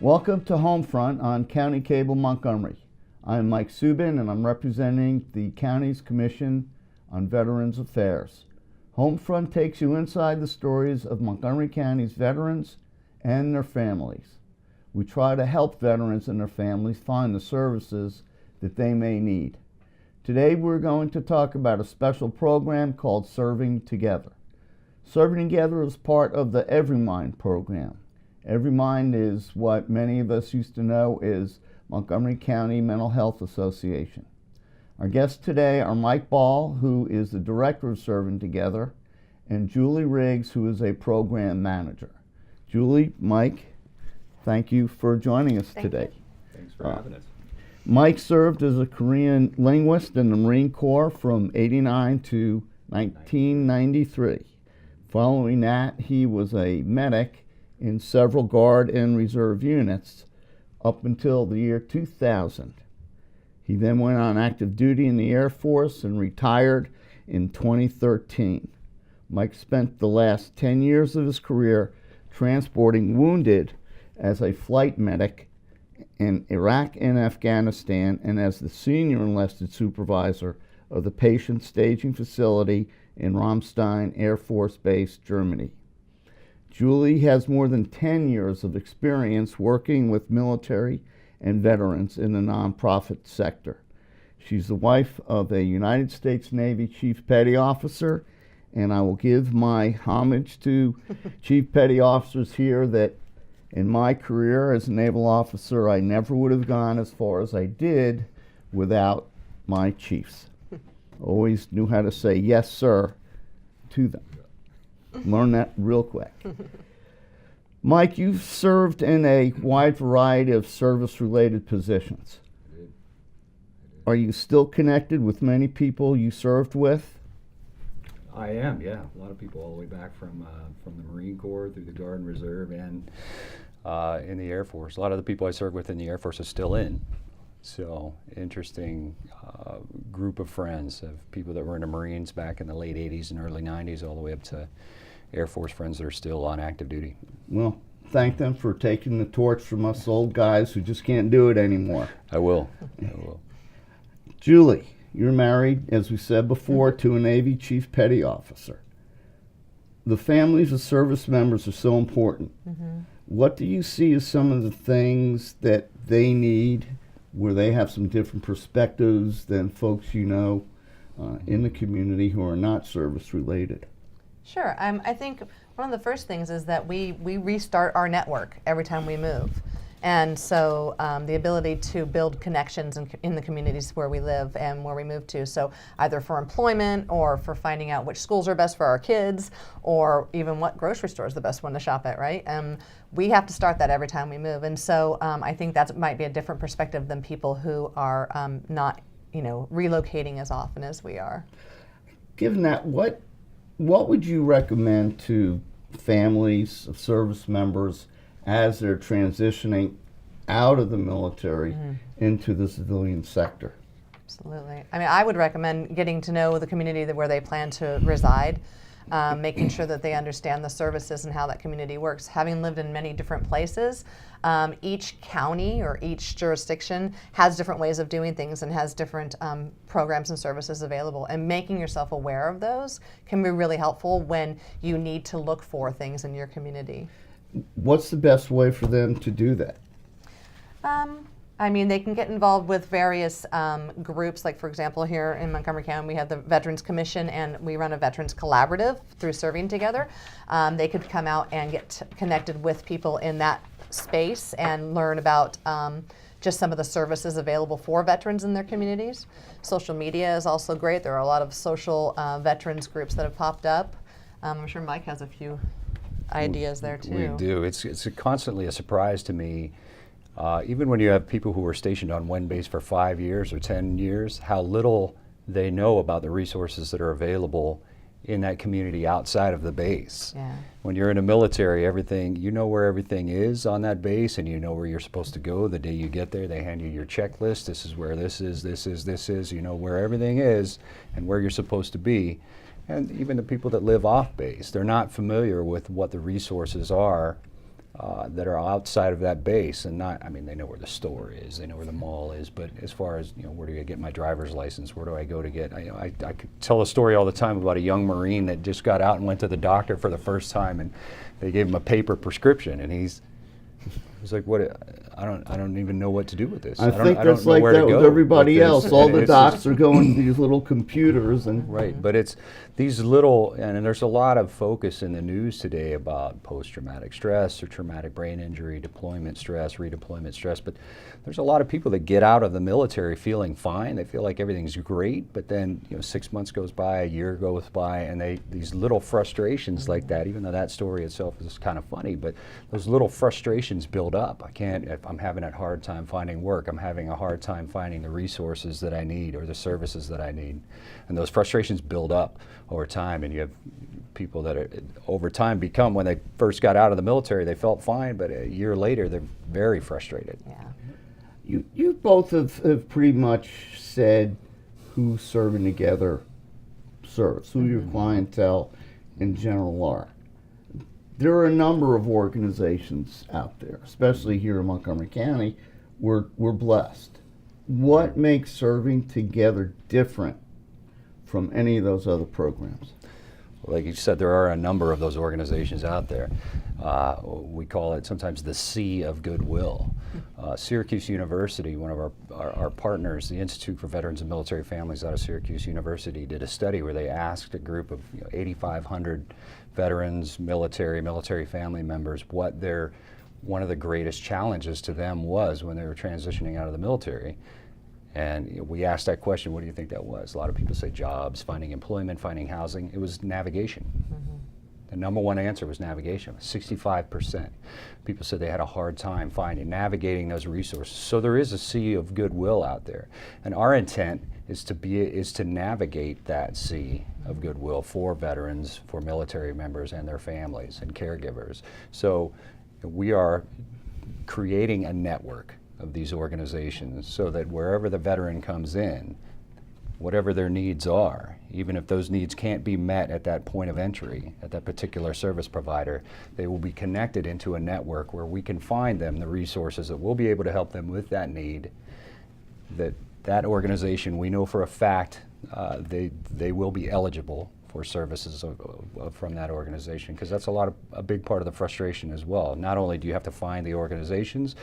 Welcome to Homefront on County Cable Montgomery. I'm Mike Subin and I'm representing the county's Commission on Veterans Affairs. Homefront takes you inside the stories of Montgomery County's veterans and their families. We try to help veterans and their families find the services that they may need. Today we're going to talk about a special program called Serving Together. Serving Together is part of the Everymind program. Everymind is what many of us used to know as Montgomery County Mental Health Association. Our guests today are Mike Ball, who is the director of Serving Together, and Julie Riggs, who is a program manager. Julie, Mike, thank you for joining us today. Thanks for having us. Mike served as a Korean linguist in the Marine Corps from '89 to 1993. Following that, he was a medic in several Guard and Reserve units up until the year 2000. He then went on active duty in the Air Force and retired in 2013. Mike spent the last 10 years of his career transporting wounded as a flight medic in Iraq and Afghanistan and as the senior enlisted supervisor of the patient staging facility in Ramstein Air Force Base, Germany. Julie has more than 10 years of experience working with military and veterans in the nonprofit sector. She's the wife of a United States Navy Chief Petty Officer, and I will give my homage to Chief Petty Officers here that in my career as a naval officer, I never would have gone as far as I did without my chiefs. Always knew how to say yes, sir, to them. Learn that real quick. Mike, you've served in a wide variety of service-related positions. I did. Are you still connected with many people you served with? I am, yeah. A lot of people all the way back from the Marine Corps through the Guard and Reserve and in the Air Force. A lot of the people I served with in the Air Force are still in. So interesting group of friends of people that were in the Marines back in the late 80s and early 90s all the way up to Air Force friends that are still on active duty. Well, thank them for taking the torch from us old guys who just can't do it anymore. I will. I will. Julie, you're married, as we said before, to a Navy Chief Petty Officer. The families of service members are so important. Mm-hmm. What do you see as some of the things that they need where they have some different perspectives than folks you know in the community who are not service related? Sure. I think one of the first things is that we restart our network every time we move. And so the ability to build connections in the communities where we live and where we move to. So either for employment or for finding out which schools are best for our kids or even what grocery store is the best one to shop at, right? We have to start that every time we move. And so I think that might be a different perspective than people who are not, relocating as often as we are. Given that, what would you recommend to families of service members as they're transitioning out of the military into the civilian sector? Absolutely. I mean, I would recommend getting to know the community where they plan to reside, making sure that they understand the services and how that community works. Having lived in many different places, each county or each jurisdiction has different ways of doing things and has different programs and services available. And making yourself aware of those can be really helpful when you need to look for things in your community. What's the best way for them to do that? I mean, they can get involved with various groups. Like, for example, here in Montgomery County, we have the Veterans Commission, and we run a Veterans Collaborative through Serving Together. They could come out and get connected with people in that space and learn about just some of the services available for veterans in their communities. Social media is also great. There are a lot of social veterans groups that have popped up. I'm sure Mike has a few ideas there too. We do. It's constantly a surprise to me, even when you have people who are stationed on one base for 5 years or 10 years, how little they know about the resources that are available in that community outside of the base. Yeah. When you're in the military, you know where everything is on that base, and you know where you're supposed to go the day you get there. They hand you your checklist. This is where this is. You know where everything is and where you're supposed to be. And even the people that live off base, they're not familiar with what the resources are that are outside of that base, and not, I mean, they know where the store is, they know where the mall is, but as far as, where do I get my driver's license, where do I go to get, I could tell a story all the time about a young Marine that just got out and went to the doctor for the first time, and they gave him a paper prescription, and he's like, what, I don't even know what to do with this. I think don't that's know like where to that go with everybody with else. this. All the It's docs just- are going to these little computers and Right, but it's these little, and there's a lot of focus in the news today about post-traumatic stress or traumatic brain injury, deployment stress, redeployment stress, but there's a lot of people that get out of the military feeling fine. They feel like everything's great, but then 6 months goes by, a year goes by, and these little frustrations like that, even though that story itself is kind of funny, but those little frustrations build up. I'm having a hard time finding work, I'm having a hard time finding the resources that I need or the services that I need. And those frustrations build up over time, and you have people that are, over time become, when they first got out of the military, they felt fine, but a year later, they're very frustrated. Yeah. you both have pretty much said who Serving Together serves, who your clientele in general are. There are a number of organizations out there, especially here in Montgomery County. We're blessed. What makes Serving Together different from any of those other programs? Like you said, there are a number of those organizations out there. We call it sometimes the Sea of Goodwill. Syracuse University, one of our partners, the Institute for Veterans and Military Families out of Syracuse University, did a study where they asked a group of 8,500 veterans, military family members, what one of the greatest challenges to them was when they were transitioning out of the military. And we asked that question, what do you think that was? A lot of people say jobs, finding employment, finding housing. It was navigation. The number one answer was navigation, 65%. People said they had a hard time navigating those resources. So there is a sea of goodwill out there. And our intent is to navigate that sea of goodwill for veterans, for military members and their families and caregivers. So we are creating a network of these organizations so that wherever the veteran comes in, whatever their needs are, even if those needs can't be met at that point of entry, at that particular service provider, they will be connected into a network where we can find them the resources that will be able to help them with that need. That organization, we know for a fact, they will be eligible for services from that organization, because that's a big part of the frustration as well. Not only do you have to find the organizations,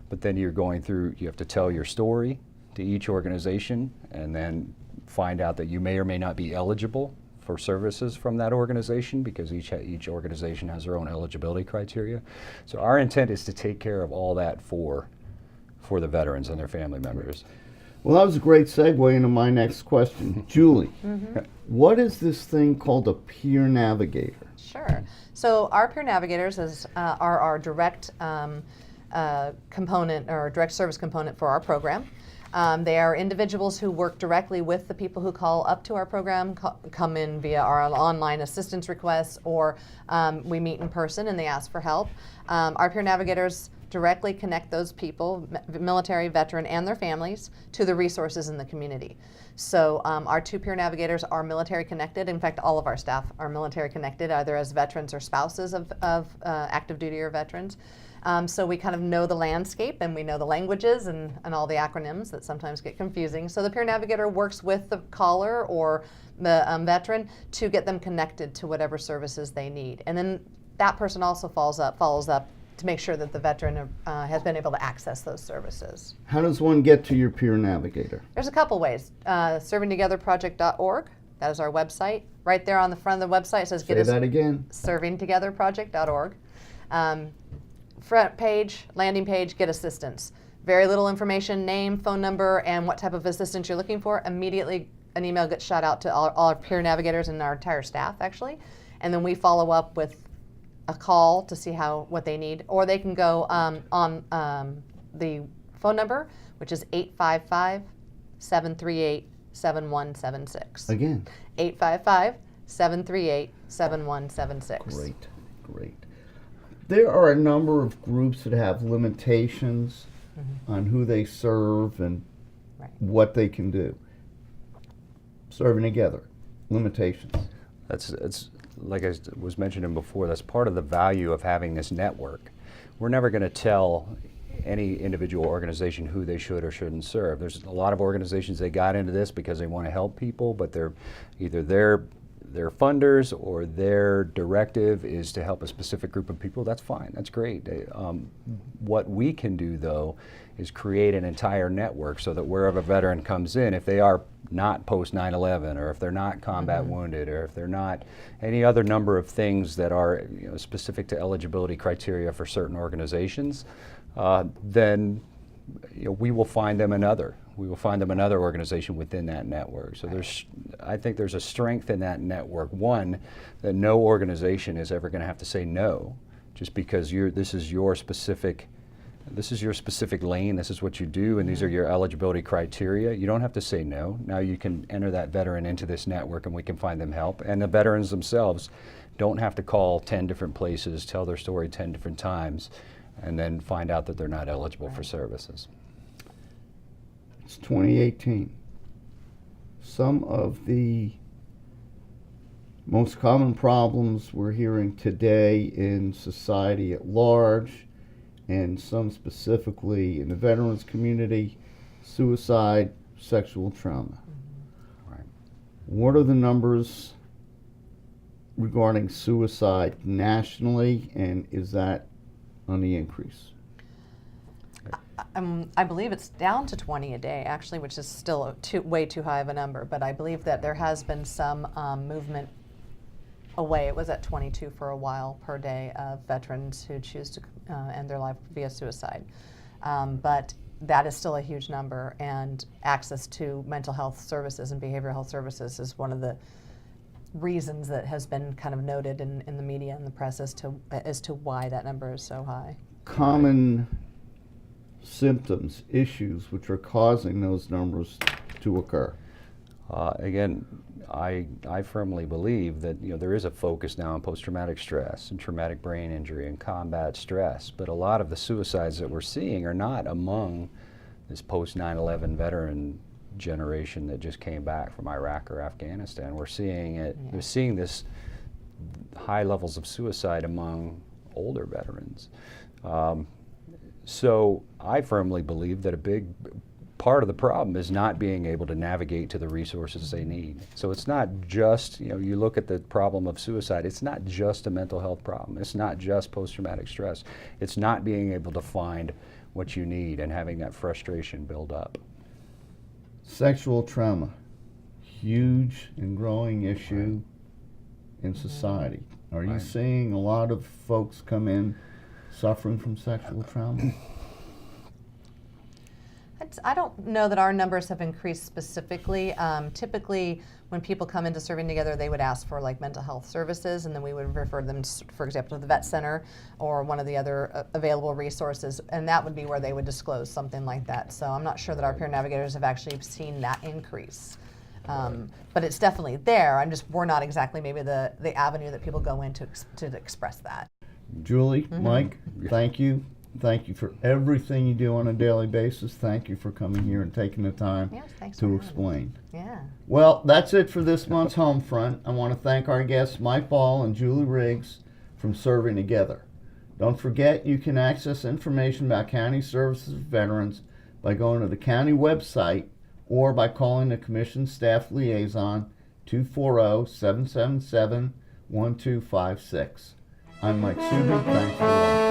but then you have to tell your story to each organization, and then find out that you may or may not be eligible for services from that organization, because each organization has their own eligibility criteria. So our intent is to take care of all that for the veterans and their family members. Well, that was a great segue into my next question. Julie, what is this thing called a Peer Navigator? Sure. So our Peer Navigators are our direct component, or direct service component for our program. They are individuals who work directly with the people who call up to our program, come in via our online assistance requests, or we meet in person and they ask for help. Our Peer Navigators directly connect those people, military, veteran, and their families, to the resources in the community. So our two Peer Navigators are military connected. In fact, all of our staff are military connected, either as veterans or spouses of active duty or veterans. So we kind of know the landscape, and we know the languages and all the acronyms that sometimes get confusing. So the Peer Navigator works with the caller or the veteran to get them connected to whatever services they need. And then that person also follows up to make sure that the veteran has been able to access those services. How does one get to your Peer Navigator? There's a couple ways. Servingtogetherproject.org, that is our website. Right there on the front of the website it says Say that again. Servingtogetherproject.org. Front page, landing page, get assistance. Very little information, name, phone number, and what type of assistance you're looking for. Immediately an email gets shot out to all our Peer Navigators and our entire staff, actually. And then we follow up with a call to see what they need. Or they can go on the phone number, which is 855-738-7176. Again. 855-738-7176. Great. There are a number of groups that have limitations on who they serve and what they can do. Serving Together, limitations. That's like I was mentioning before, that's part of the value of having this network. we're never going to tell any individual organization who they should or shouldn't serve. There's a lot of organizations that got into this because they want to help people, but they're either their funders or their directive is to help a specific group of people. That's fine. That's great. What we can do, though, is create an entire network so that wherever a veteran comes in, if they are not post 9/11, or if they're not combat wounded, or if they're not any other number of things that are specific to eligibility criteria for certain organizations, then we will find them another. We will find them another organization within that network. So I think there's a strength in that network. One, that no organization is ever going to have to say no, just because this is your specific lane, this is what you do, and these are your eligibility criteria. You don't have to say no. Now you can enter that veteran into this network and we can find them help. And the veterans themselves don't have to call 10 different places, tell their story 10 different times, and then find out that they're not eligible for services. It's 2018. Some of the most common problems we're hearing today in society at large, and some specifically in the veterans community: suicide, sexual trauma. Right. What are the numbers regarding suicide nationally, and is that on the increase? I believe it's down to 20 a day, actually, which is still way too high of a number. But I believe that there has been some movement away. It was at 22 for a while per day of veterans who choose to end their life via suicide. But that is still a huge number, and access to mental health services and behavioral health services is one of the reasons that has been kind of noted in the media and the press as to why that number is so high. Common symptoms, issues which are causing those numbers to occur. Again, I firmly believe that there is a focus now on post-traumatic stress and traumatic brain injury and combat stress, but a lot of the suicides that we're seeing are not among this post 9/11 veteran generation that just came back from Iraq or Afghanistan. We're seeing it. Yeah. We're seeing this high levels of suicide among older veterans. So I firmly believe that a big part of the problem is not being able to navigate to the resources they need. So it's not just, you look at the problem of suicide, it's not just a mental health problem. It's not just post-traumatic stress. It's not being able to find what you need and having that frustration build up. Sexual trauma, huge and growing issue in society. Are you Right. seeing a lot of folks come in suffering from sexual trauma? I don't know that our numbers have increased specifically. Typically, when people come into serving together, they would ask for mental health services, and then we would refer them, for example, to the vet center or one of the other available resources, and that would be where they would disclose something like that. So I'm not sure that our peer navigators have actually seen that increase. But it's definitely there. We're not exactly maybe the avenue that people go in to express that. Julie, Mike, thank you. Thank you for everything you do on a daily basis. Thank you for coming here and taking the time Thanks to for explain. having me. Yeah. Well, that's it for this month's Homefront. I want to thank our guests, Mike Ball and Julie Riggs, from Serving Together. Don't forget, you can access information about county services for veterans by going to the county website or by calling the Commission Staff Liaison 240-777-1256. I'm Mike Subin. Thanks for watching.